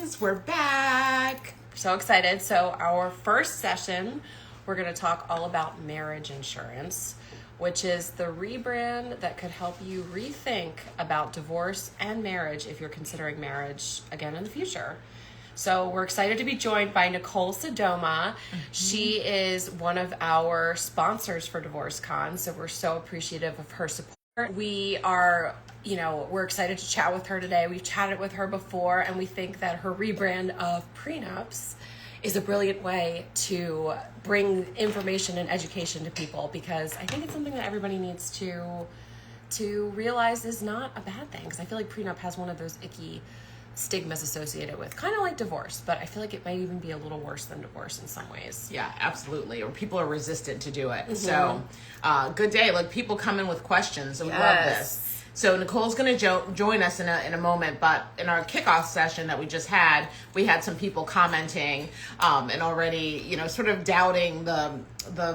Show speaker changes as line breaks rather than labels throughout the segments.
friends, we're back. We're so excited. So our first session, we're going to talk all about marriage insurance, which is the rebrand that could help you rethink about divorce and marriage if you're considering marriage again in the future. So we're excited to be joined by Nicole Sodoma. She is one of our sponsors for DivorceCon, so we're so appreciative of her support. We are, we're excited to chat with her today. We've chatted with her before, and we think that her rebrand of prenups is a brilliant way to bring information and education to people, because I think it's something that everybody needs to realize is not a bad thing, because I feel like prenup has one of those icky stigmas associated with, kind of like divorce, but I feel like it might even be a little worse than divorce in some ways.
Yeah, absolutely. Or people are resistant to do it. So good day. Like, people come in with questions, and we love this. So Nicole's going to join us in a moment, but in our kickoff session that we just had, we had some people commenting and already, sort of doubting the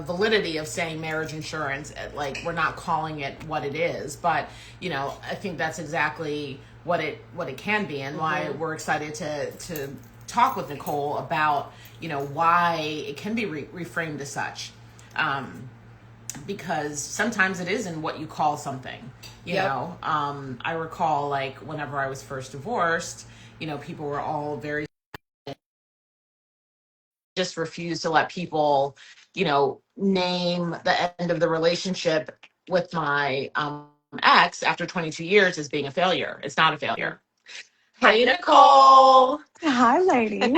validity of saying marriage insurance. Like, we're not calling it what it is, but I think that's exactly what it can be, and why we're excited to talk with Nicole about why it can be reframed as such, because sometimes it isn't what you call something. I recall, like, whenever I was first divorced, people were all very just refused to let people name the end of the relationship with my ex after 22 years as being a failure. It's not a failure. Hey, Nicole.
Hi, ladies.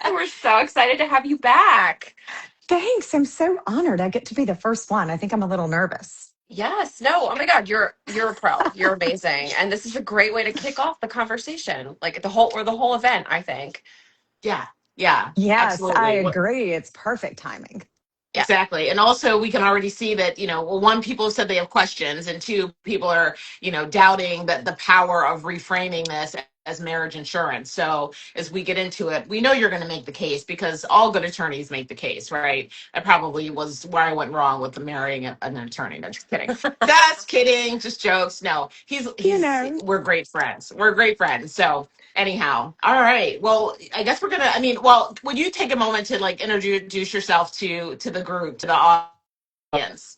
We're so excited to have you back.
Thanks. I'm so honored. I get to be the first one. I think I'm a little nervous.
Yes. No. Oh my God. You're a pro. You're amazing. And this is a great way to kick off the conversation, like the whole event, I think.
Yeah.
Yes,
Absolutely.
I agree. It's perfect timing.
Yeah. Exactly. And also, we can already see that, one, people said they have questions, and two, people are, doubting that the power of reframing this as marriage insurance. So as we get into it, we know you're going to make the case, because all good attorneys make the case, right? That probably was where I went wrong with the marrying an attorney. No, just kidding. Just kidding. Just jokes. No, he's we're great friends. We're great friends. So anyhow, all right. Well, I guess we're gonna. Would you take a moment to, like, introduce yourself to the group, to the audience?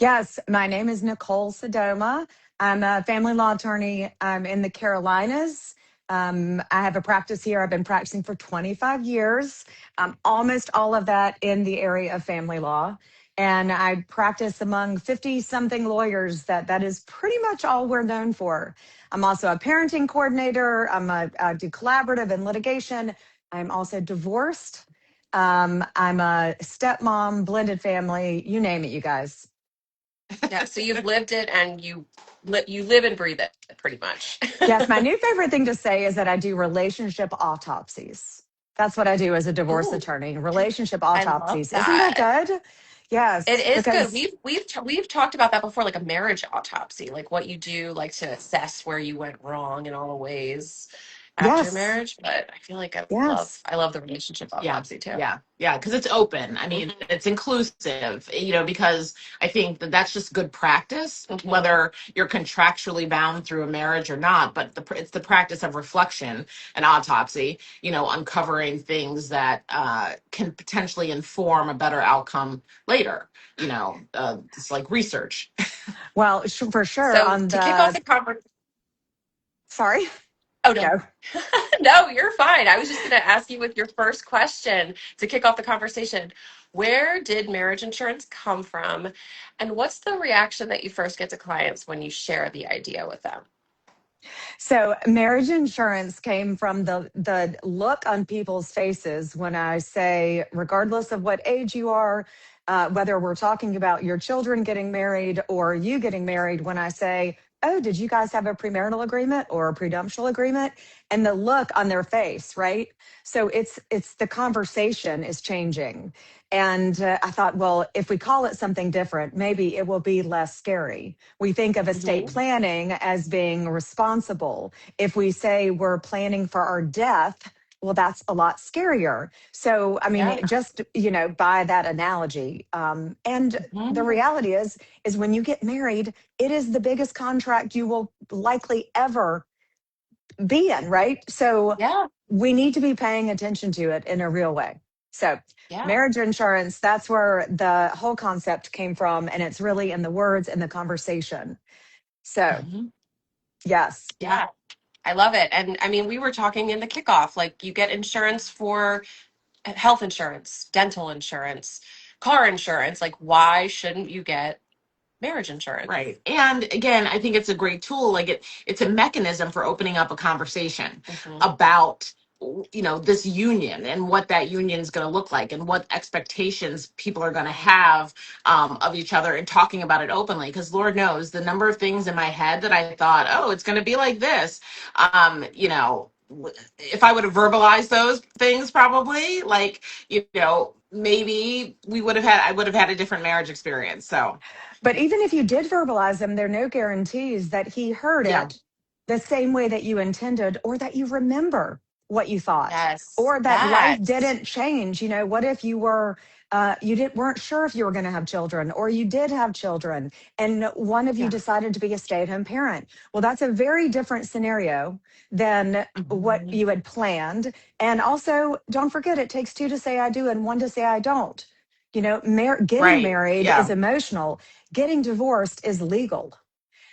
Yes, my name is Nicole Sodoma. I'm a family law attorney. I'm in the Carolinas. I have a practice here. I've been practicing for 25 years, almost all of that in the area of family law. And I practice among 50 something lawyers. That is pretty much all we're known for. I'm also a parenting coordinator. I do collaborative and litigation. I'm also divorced. I'm a stepmom, blended family, you name it, you guys.
Yeah. So you've lived it, and you live and breathe it, pretty much.
Yes, my new favorite thing to say is that I do relationship autopsies. That's what I do as a divorce attorney. Relationship autopsies. Isn't that good? Yes,
It is
because
good. We've talked about that before, like a marriage autopsy, like what you do, like to assess where you went wrong in all the ways after
yes,
marriage. But I feel like
yes.
I love the relationship autopsy too.
Yeah, because it's open. I mean, it's inclusive, because I think that's just good practice, whether you're contractually bound through a marriage or not. But it's the practice of reflection and autopsy, uncovering things that can potentially inform a better outcome later. It's like research.
Well, for sure.
So to kick off the conversation.
Sorry.
Oh, no.
Go.
No, you're fine. I was just going to ask you with your first question to kick off the conversation. Where did marriage insurance come from? And what's the reaction that you first get to clients when you share the idea with them?
So marriage insurance came from the look on people's faces when I say, regardless of what age you are, whether we're talking about your children getting married or you getting married, when I say, oh, did you guys have a premarital agreement or a prenuptial agreement? And the look on their face, right? So it's the conversation is changing. And I thought, well, if we call it something different, maybe it will be less scary. We think of estate planning as being responsible. If we say we're planning for our death, well, that's a lot scarier. So, I mean, just, by that analogy. And the reality is when you get married, it is the biggest contract you will likely ever be in, right? So
Yeah.
we need to be paying attention to it in a real way. So
Yeah.
marriage insurance, that's where the whole concept came from. And it's really in the words and the conversation. So
Mhm.
yes.
Yeah. I love it. And I mean, we were talking in the kickoff, like you get insurance for health insurance, dental insurance, car insurance. Like, why shouldn't you get marriage insurance?
Right. And again, I think it's a great tool. Like it's a mechanism for opening up a conversation
Hmm.
about this union and what that union is going to look like and what expectations people are going to have of each other and talking about it openly, because Lord knows the number of things in my head that I thought, oh, it's going to be like this. If I would have verbalized those things, probably, like, maybe I would have had a different marriage experience. So
But even if you did verbalize them, there are no guarantees that he heard
yeah.
it the same way that you intended, or that you remember what you thought,
Yes.
or that life
Yes.
didn't change. What if you were you didn't weren't sure if you were going to have children, or you did have children and one of you
Yeah.
decided to be a stay-at-home parent? Well, that's a very different scenario than what
Mhm.
you had planned. And also, don't forget, it takes two to say I do and one to say I don't. Getting
Right.
married is
Yeah.
emotional, getting divorced is legal.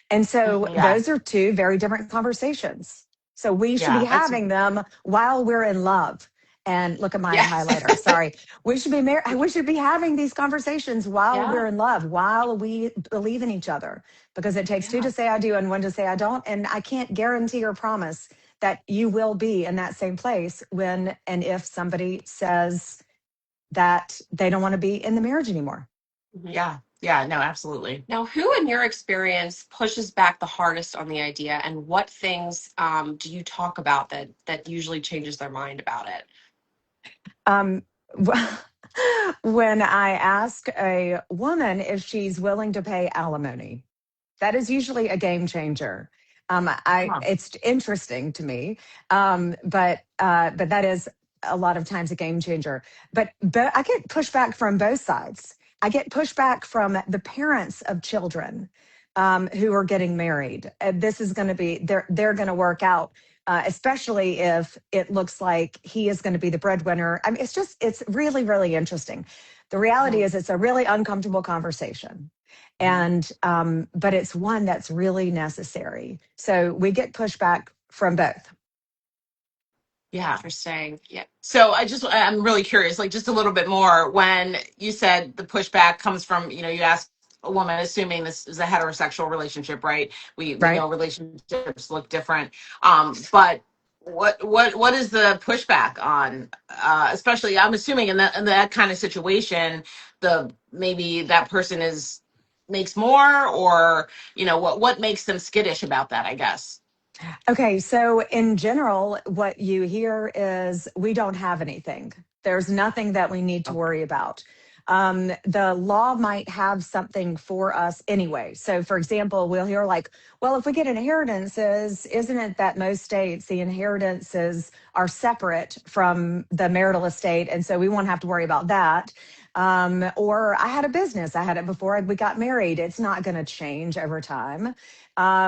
And so
Mhm. Yeah.
those are two very different conversations. So we should be
Yeah. That's
having them while we're in love. And look at my
Yes.
highlighter. Sorry. We should be having these conversations while
Yeah.
we're in love, while we believe in each other, because it takes two
Yeah.
to say I do and one to say I don't. And I can't guarantee or promise that you will be in that same place when and if somebody says that they don't want to be in the marriage anymore.
Mhm.
yeah. Yeah. No, absolutely.
Now, who in your experience pushes back the hardest on the idea, and what things do you talk about that usually changes their mind about it?
Um, when I ask a woman if she's willing to pay alimony, that is usually a game changer.
Huh.
It's interesting to me, but that is a lot of times a game changer. But I get pushback from both sides. I get pushback from the parents of children who are getting married. This is going to be they're going to work out. Especially if it looks like he is going to be the breadwinner. I mean, it's really, really interesting. The reality
Mhm.
is, it's a really uncomfortable conversation,
Mhm.
but it's one that's really necessary. So we get pushback from both.
Yeah.
Interesting. Yeah.
So I'm really curious, like just a little bit more when you said the pushback comes from, you ask a woman, assuming this is a heterosexual relationship, right? We
Right.
know relationships look different. But what is the pushback on, especially I'm assuming in that kind of situation, maybe that person makes more, or what makes them skittish about that, I guess.
Okay, so in general, what you hear is we don't have anything. There's nothing that we need to
Okay.
worry about. The law might have something for us anyway. So, for example, we'll hear like, well, if we get inheritances, isn't it that most states, the inheritances are separate from the marital estate? And so we won't have to worry about that. Or I had a business, I had it before we got married. It's not going to change over time.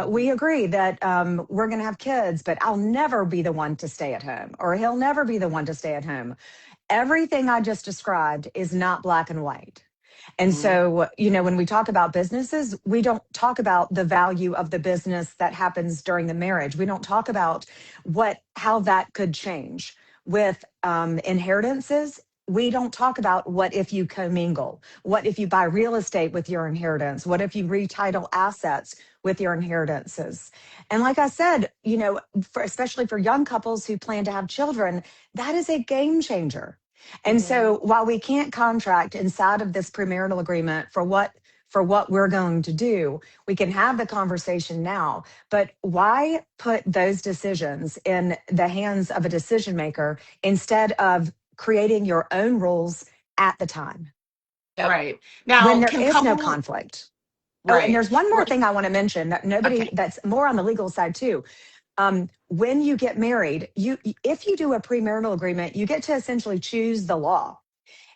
We agree that we're going to have kids, but I'll never be the one to stay at home, or he'll never be the one to stay at home. Everything I just described is not black and white. And
Mhm.
so, when we talk about businesses, we don't talk about the value of the business that happens during the marriage. We don't talk about how that could change with inheritances. We don't talk about what if you commingle, what if you buy real estate with your inheritance, what if you retitle assets with your inheritances. And like I said, especially for young couples who plan to have children, that is a game changer. And
Hmm.
so while we can't contract inside of this premarital agreement for what we're going to do, we can have the conversation now. But why put those decisions in the hands of a decision maker instead of creating your own rules at the time
Yep.
Right.
when
Now,
there
can
is no
couple
conflict? Oh, and
right.
there's one more
Right.
thing I want to mention that nobody
Okay.
that's more on the legal side too. When you get married, if you do a premarital agreement, you get to essentially choose the law.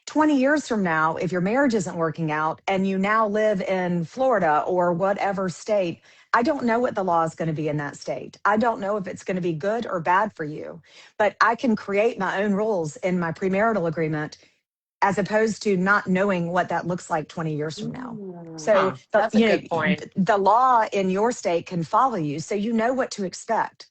20 years from now, if your marriage isn't working out and you now live in Florida or whatever state, I don't know what the law is going to be in that state. I don't know if it's going to be good or bad for you, but I can create my own rules in my premarital agreement as opposed to not knowing what that looks like 20 years from now. So
That's a good point.
the law in your state can follow you, so you know what to expect.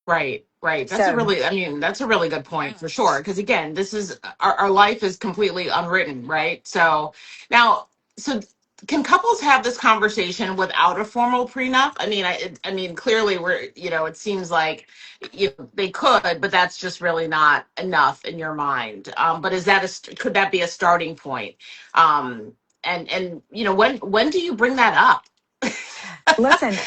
Right, right.
So
That's a really good point for sure. Because again, this is our life is completely unwritten, right? So now, so can couples have this conversation without a formal prenup? I mean, clearly it seems like they could, but that's just really not enough in your mind. But could that be a starting point? Um, and when do you bring that up?
listen,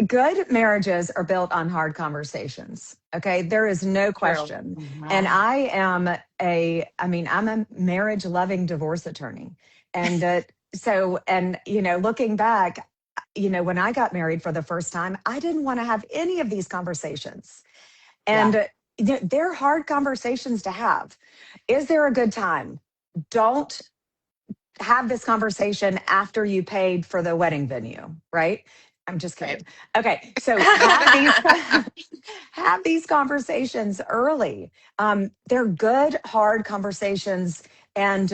good marriages are built on hard conversations. Okay. There is no
True.
question. And
Mhm.
I'm a marriage loving divorce attorney. And looking back, when I got married for the first time, I didn't want to have any of these conversations.
Yeah.
And they're hard conversations to have. Is there a good time? Don't have this conversation after you paid for the wedding venue, right? I'm just
Right.
kidding. Okay, so have these conversations early. They're good, hard conversations, and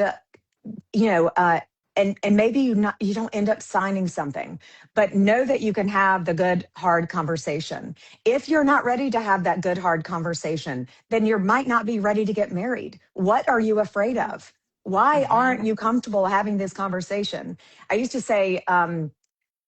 you know, uh, and maybe you don't end up signing something, but know that you can have the good, hard conversation. If you're not ready to have that good, hard conversation, then you might not be ready to get married. What are you afraid of? Why aren't
Mhm.
you comfortable having this conversation? I used to say,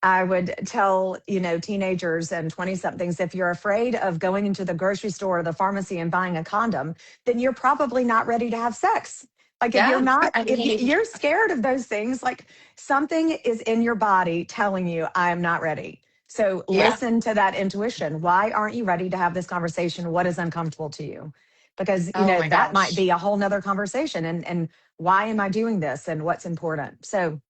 I would tell, teenagers and 20 somethings, if you're afraid of going into the grocery store or the pharmacy and buying a condom, then you're probably not ready to have sex. Like
Yeah. I
if
mean,
you're scared of those things, like something is in your body telling you, I am not ready. So
Yeah.
listen to that intuition. Why aren't you ready to have this conversation? What is uncomfortable to you? Because,
oh my
that might
gosh.
be a whole nother conversation. And why am I doing this and what's important? So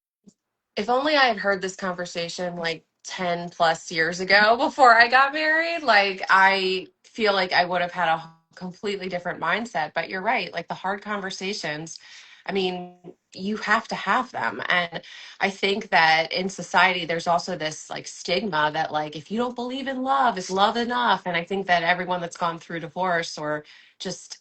If only I had heard this conversation like 10 plus years ago before I got married, like I feel like I would have had a completely different mindset. But you're right, like the hard conversations, I mean, you have to have them. And I think that in society, there's also this like stigma that like if you don't believe in love, is love enough? And I think that everyone that's gone through divorce or just,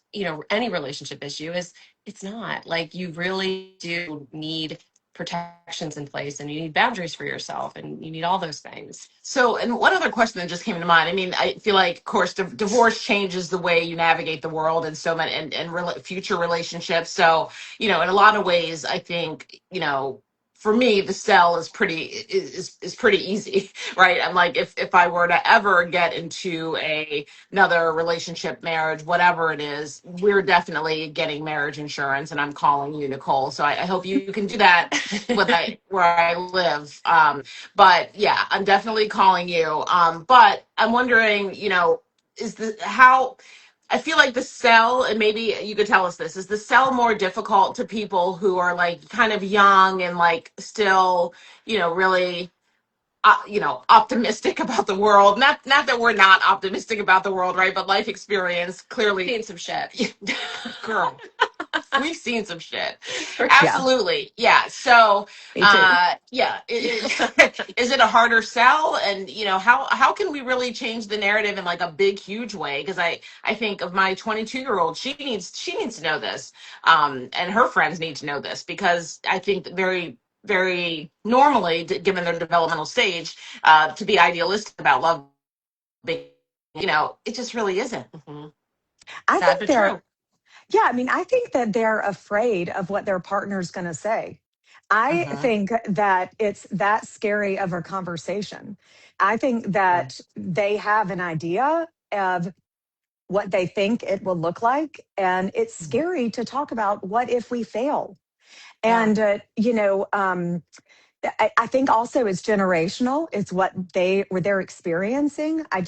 any relationship issue is it's not. Like you really do need protections in place and you need boundaries for yourself and you need all those things.
So, and one other question that just came to mind. I mean, I feel like, of course, divorce changes the way you navigate the world and so many and future relationships. So, in a lot of ways, I think, for me, the sell is pretty easy, right? I'm like, if I were to ever get into another relationship, marriage, whatever it is, we're definitely getting marriage insurance, and I'm calling you, Nicole. So I hope you can do that where I live. But yeah, I'm definitely calling you. But I'm wondering, is the how I feel like the sell, and maybe you could tell us this, is the sell more difficult to people who are like kind of young and like still, really optimistic about the world. Not that we're not optimistic about the world, right? But life experience clearly.
Seen some shit.
Girl, we've seen some shit.
yeah,
Absolutely. Yeah. So,
me too.
yeah. Is it a harder sell? And, how can we really change the narrative in like a big, huge way? Because I think of my 22-year-old, she needs to know this. And her friends need to know this because I think that very, very normally, given their developmental stage, to be idealistic about love, it just really isn't.
Mhm.
I
Sad
think
but true.
I think that they're afraid of what their partner's going to say. I
Hmm.
think that it's that scary of a conversation. I think that they have an idea of what they think it will look like. And it's scary to talk about what if we fail.
Yeah.
And, I think also it's generational. It's what they're experiencing. I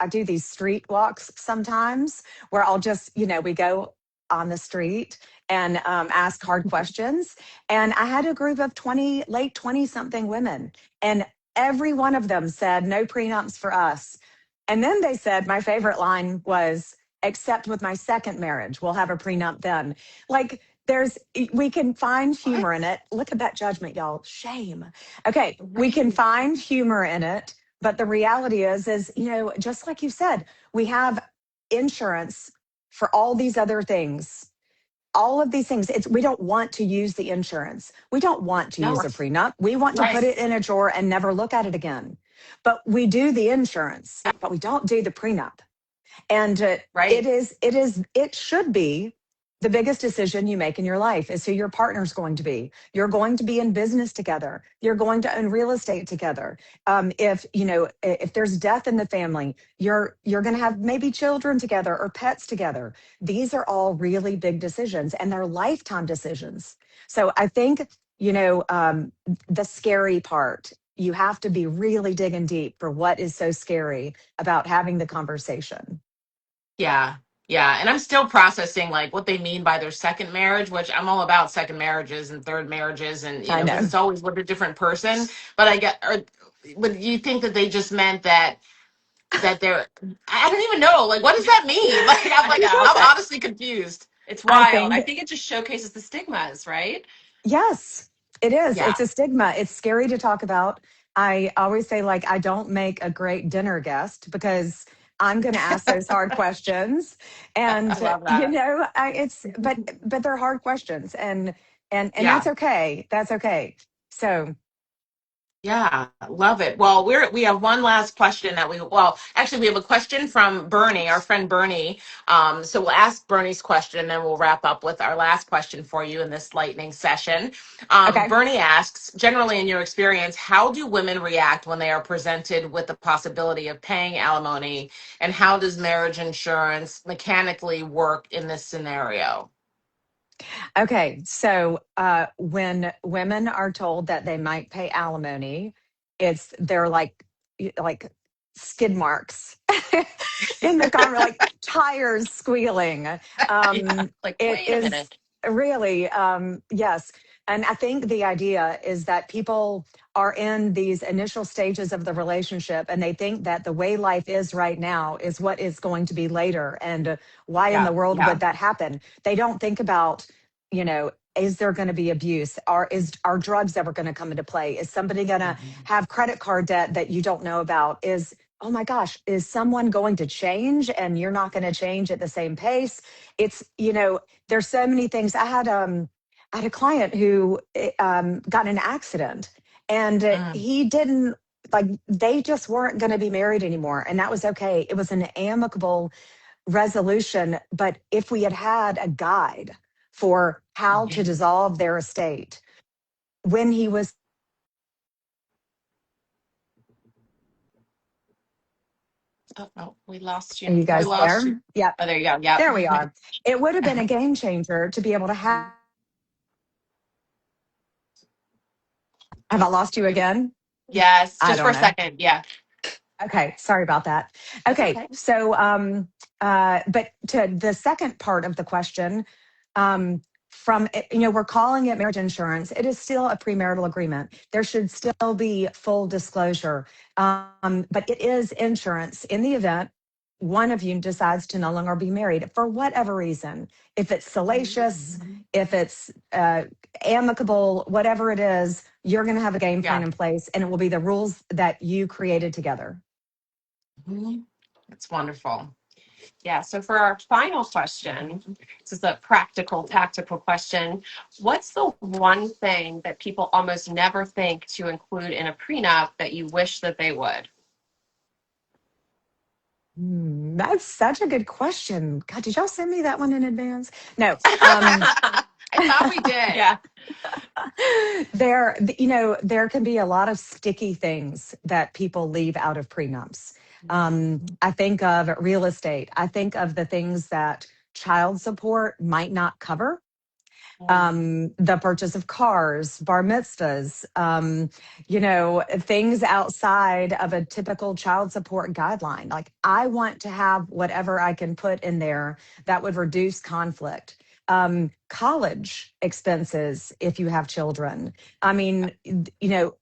do these street walks sometimes where I'll just, we go on the street and ask hard questions. And I had a group of 20, late 20 something women, and every one of them said, no prenups for us. And then they said, my favorite line was, except with my second marriage, we'll have a prenup then. Like, there's we can find
What?
humor in it. Look at that judgment, y'all. Shame. Okay, we can
Right.
find humor in it, but the reality is just like you said, we have insurance for all these other things. All of these things, we don't want to use the insurance. We don't want to use
No,
a prenup. We want to put
right.
it in a drawer and never look at it again. But we do the insurance, but we don't do the prenup. And
Right.
it should be the biggest decision you make in your life is who your partner's going to be. You're going to be in business together. You're going to own real estate together. If there's death in the family, you're going to have maybe children together or pets together. These are all really big decisions, and they're lifetime decisions. So I think the scary part. You have to be really digging deep for what is so scary about having the conversation.
Yeah. Yeah. And I'm still processing like what they mean by their second marriage, which I'm all about second marriages and third marriages and,
I
because
know.
it's always with a different person. But but you think that they just meant that they're, I don't even know. Like, what does that mean?
I think
I'm
also,
honestly confused.
it's
I
wild. I
think,
think it just showcases the stigmas, right?
yes, it is.
Yeah.
It's a stigma. It's scary to talk about. I always say, like, I don't make a great dinner guest because I'm going to ask those hard questions.
I
And,
love that.
but they're hard questions. And
Yeah.
that's okay. That's okay. So,
Yeah, love it. Well, we have one last question actually we have a question from Bernie, our friend Bernie. So we'll ask Bernie's question and then we'll wrap up with our last question for you in this lightning session.
okay.
Bernie asks, generally in your experience, how do women react when they are presented with the possibility of paying alimony, and how does marriage insurance mechanically work in this scenario?
Okay, so when women are told that they might pay alimony, they're like skid marks in the car, like tires squealing.
Yeah. Like,
It
wait a
is
minute.
really yes, and I think the idea is that people are in these initial stages of the relationship, and they think that the way life is right now is what is going to be later, and why in the
Yeah,
world
yeah.
would that happen? They don't think about is there going to be abuse? Are drugs ever going to come into play? Is somebody going to
Mhm.
have credit card debt that you don't know about? Oh my gosh, is someone going to change and you're not going to change at the same pace? There's so many things. I had a client who got in an accident, and
Mm,
he didn't like they just weren't going to be married anymore, and that was okay. It was an amicable resolution. But if we had had a guide for how to
mhm.
dissolve their estate when he was,
Oh, no, we lost
are
you.
you
We
guys
lost you.
there? Yep,
Oh, there you go. Yep.
there we are. It would have been a game changer to be able to have I lost you again?
Yes,
I
just for
don't
a
know.
second. Yeah.
Okay, sorry about that.
That's
Okay,
okay.
so but to the second part of the question, from we're calling it marriage insurance. It is still a premarital agreement. There should still be full disclosure, but it is insurance in the event one of you decides to no longer be married for whatever reason. If it's salacious, if it's amicable, whatever it is, you're going to have a game plan
Yeah.
in place, and it will be the rules that you created together.
Mhm.
That's wonderful. Yeah. So for our final question, this is a practical, tactical question. What's the one thing that people almost never think to include in a prenup that you wish that they would?
That's such a good question. God, did y'all send me that one in advance? No.
I thought we did.
Yeah.
There can be a lot of sticky things that people leave out of prenups. I think of real estate. I think of the things that child support might not cover, the purchase of cars, bar mitzvahs, things outside of a typical child support guideline. Like, I want to have whatever I can put in there that would reduce conflict. college expenses if you have children. I mean,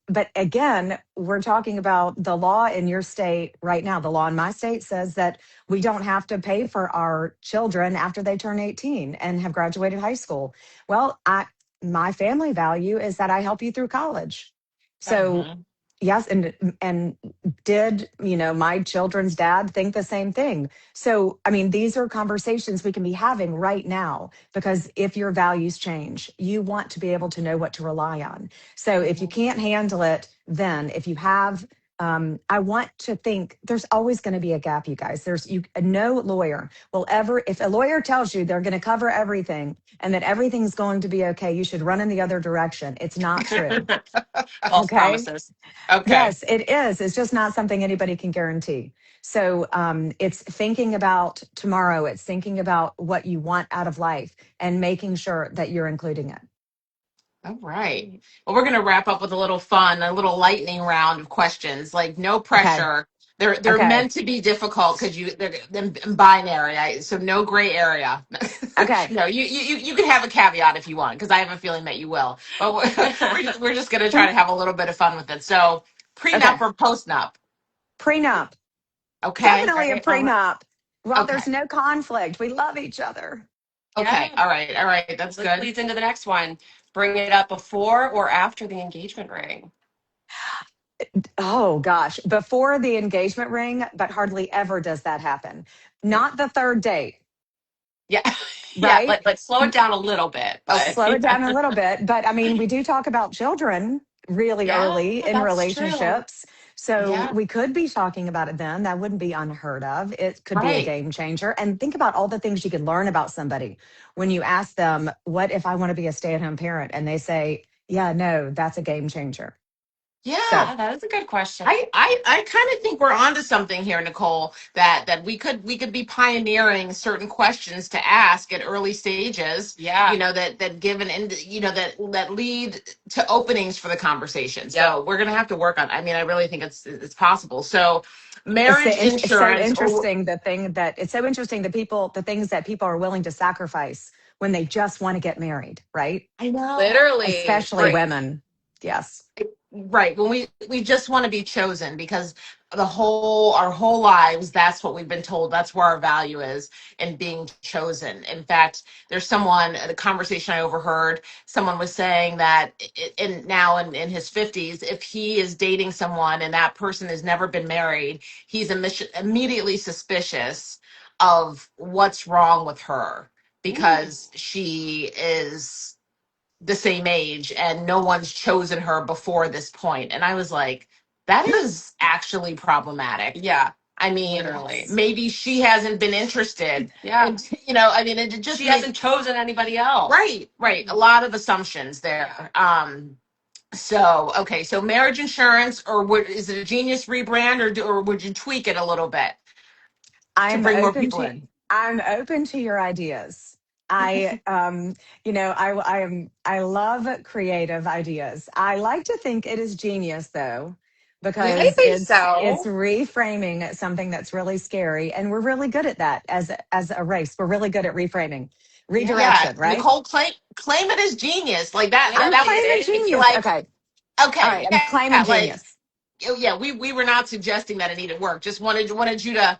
but again, we're talking about the law in your state right now. The law in my state says that we don't have to pay for our children after they turn 18 and have graduated high school. Well, my family value is that I help you through college. So
Mhm.
yes, and did my children's dad think the same thing? So I mean, these are conversations we can be having right now, because if your values change, you want to be able to know what to rely on. So if you
Mhm.
can't handle it, then if you have I want to think there's always going to be a gap, you guys. No lawyer will ever, if a lawyer tells you they're going to cover everything and that everything's going to be okay, you should run in the other direction. It's not true.
False
Okay.
promises. Okay.
Yes, it is. It's just not something anybody can guarantee. So it's thinking about tomorrow. It's thinking about what you want out of life and making sure that you're including it.
All right. Well, we're going to wrap up with a little fun, a little lightning round of questions. Like no
Okay.
pressure. They're
Okay.
meant to be difficult because they're in binary. So no gray area.
Okay.
No, you can have a caveat if you want, because I have a feeling that you will. But we're just going to try to have a little bit of fun with it. So prenup
Okay.
or postnup?
Prenup.
Okay.
Definitely a
All right.
prenup. Well,
Okay.
there's no conflict. We love each other.
Okay.
Yeah.
All right. All right. That's
This
good.
leads into the next one. Bring it up before or after the engagement ring.
Oh gosh, before the engagement ring, but hardly ever does that happen.
Yeah.
Not the third date,
Yeah. Yeah.
right?
Let's slow it down a little bit, but
Slow it
yeah.
down a little bit. But I mean, we do talk about children really
Yeah,
early in
that's true.
relationships. So
Yeah.
we could be talking about it then. That wouldn't be unheard of. It could be a
Right.
game changer. And think about all the things you could learn about somebody when you ask them, what if I want to be a stay at home parent? And they say, yeah, no, that's a game changer. So
Yeah.
Yeah, that is a good question.
I kind of think we're onto something here, Nicole, that we could be pioneering certain questions to ask at early stages,
Yeah.
that give that lead to openings for the conversation.
Yep.
So we're gonna have to work on. I mean, I really think it's possible. So marriage
it's so
insurance or
interesting the things that people are willing to sacrifice when they just want to get married, right?
I know.
Literally.
Especially
Right.
women. Yes.
Right. When we just want to be chosen because our whole lives, that's what we've been told. That's where our value is in being chosen. In fact, there's the conversation I overheard, someone was saying that in his 50s, if he is dating someone and that person has never been married, he's immediately suspicious of what's wrong with her
Mm.
because she is the same age and no one's chosen her before this point. And I was like, that is actually problematic.
Yeah,
I mean,
literally.
maybe she hasn't been interested.
Yeah.
And, I mean, it just
She
makes,
hasn't chosen anybody else.
right, right. A lot of assumptions
Yeah.
there. So, okay. So marriage insurance, or is it a genius rebrand, or would you tweak it a little bit to
I'm
bring more
open
people
to
in?
I'm open to your ideas. I I love creative ideas. I like to think it is genius though,
I
Yeah.
because
think
it's
so.
reframing something that's really scary, and we're really good at that as a race. We're really good at reframing,
Yeah.
Yeah.
redirection, right?
Nicole, claim it as genius. Like that,
I'm
that
Literally,
was
claiming
it is.
genius.
like,
Okay. All
okay,
right, I'm claiming
yeah, like,
genius.
oh, yeah, we were not suggesting that it needed work. Just wanted you to,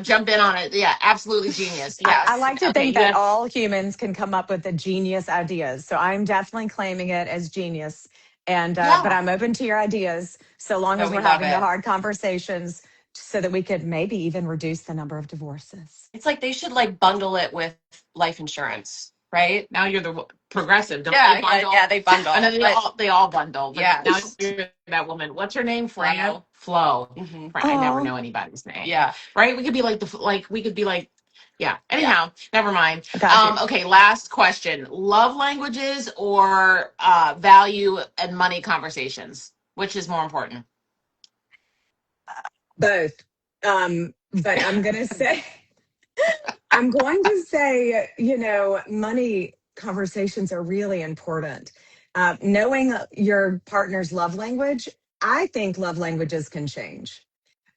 jump in on it. Yeah, absolutely genius.
I
Yes.
like to
Okay,
think
you
that
have,
all humans can come up with the genius ideas. So I'm definitely claiming it as genius. And but
yeah,
I'm open to your ideas so long
No,
as
we
we're
love
having the
it.
hard conversations, so that we could maybe even reduce the number of divorces.
It's like they should like bundle it with life insurance, right?
now you're the progressive. Don't they
Yeah, yeah,
bundle?
yeah, they
I know
bundle. But
they all bundle, but now
yes.
you're that woman. What's her name?
Flow.
Flo.
Hmm.
I never
Oh,
know anybody's name.
Yeah.
Right? We could be we could be like, yeah.
Yeah.
Anyhow, never mind.
I got you.
Okay, last question. Love languages or value and money conversations? Which is more important?
Both. But I'm going to say, money conversations are really important. Knowing your partner's love language, I think love languages can change,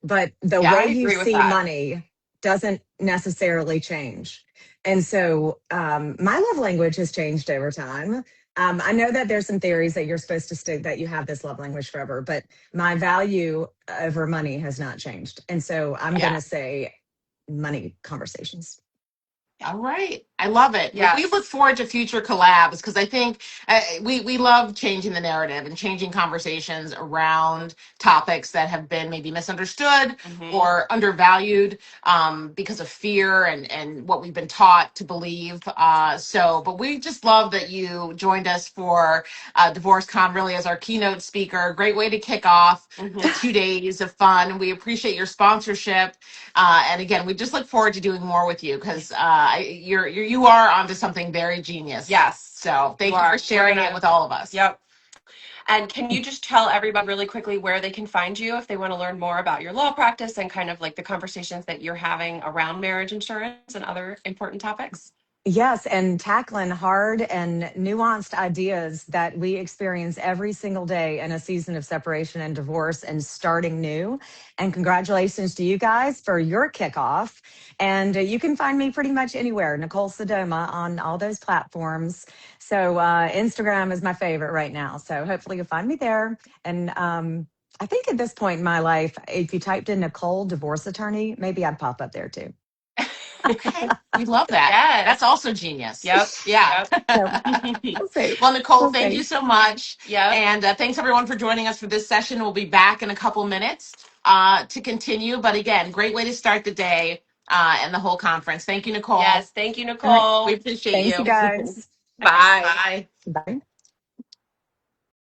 but the
Yeah,
way
I
you
agree with
see
that.
money doesn't necessarily change. And so my love language has changed over time. I know that there's some theories that you're supposed to stick, that you have this love language forever, but my value over money has not changed. And so I'm going
Yeah.
to say money conversations.
All right. I love it.
Yes.
We look forward to future collabs because I think we love changing the narrative and changing conversations around topics that have been maybe misunderstood or undervalued because of fear and what we've been taught to believe. But we just love that you joined us for DivorceCon really as our keynote speaker. Great way to kick off the 2 days of fun. We appreciate your sponsorship. And again, we just look forward to doing more with you because you are onto something very genius.
Yes.
So thank you for sharing it with all of us.
Yep. And can you just tell everybody really quickly where they can find you if they want to learn more about your law practice and kind of like the conversations that you're having around marriage insurance and other important topics?
Yes, and tackling hard and nuanced ideas that we experience every single day in a season of separation and divorce and starting new. And congratulations to you guys for your kickoff. And you can find me pretty much anywhere, Nicole Sodoma, on all those platforms. So Instagram is my favorite right now. So hopefully you'll find me there. And I think at this point in my life, if you typed in Nicole divorce attorney, maybe I'd pop up there too.
Okay. We love that.
Yes.
That's also genius.
Yep.
Yeah.
So we'll see.
Well, Nicole,
We'll
thank
see.
you so much.
Yep.
And thanks everyone for joining us for this session. We'll be back in a couple minutes to continue. But again, great way to start the day and the whole conference. Thank you, Nicole.
Yes. Thank you,
All right.
Nicole.
We appreciate
Thank you
you.
guys.
Bye.
Bye.
Bye.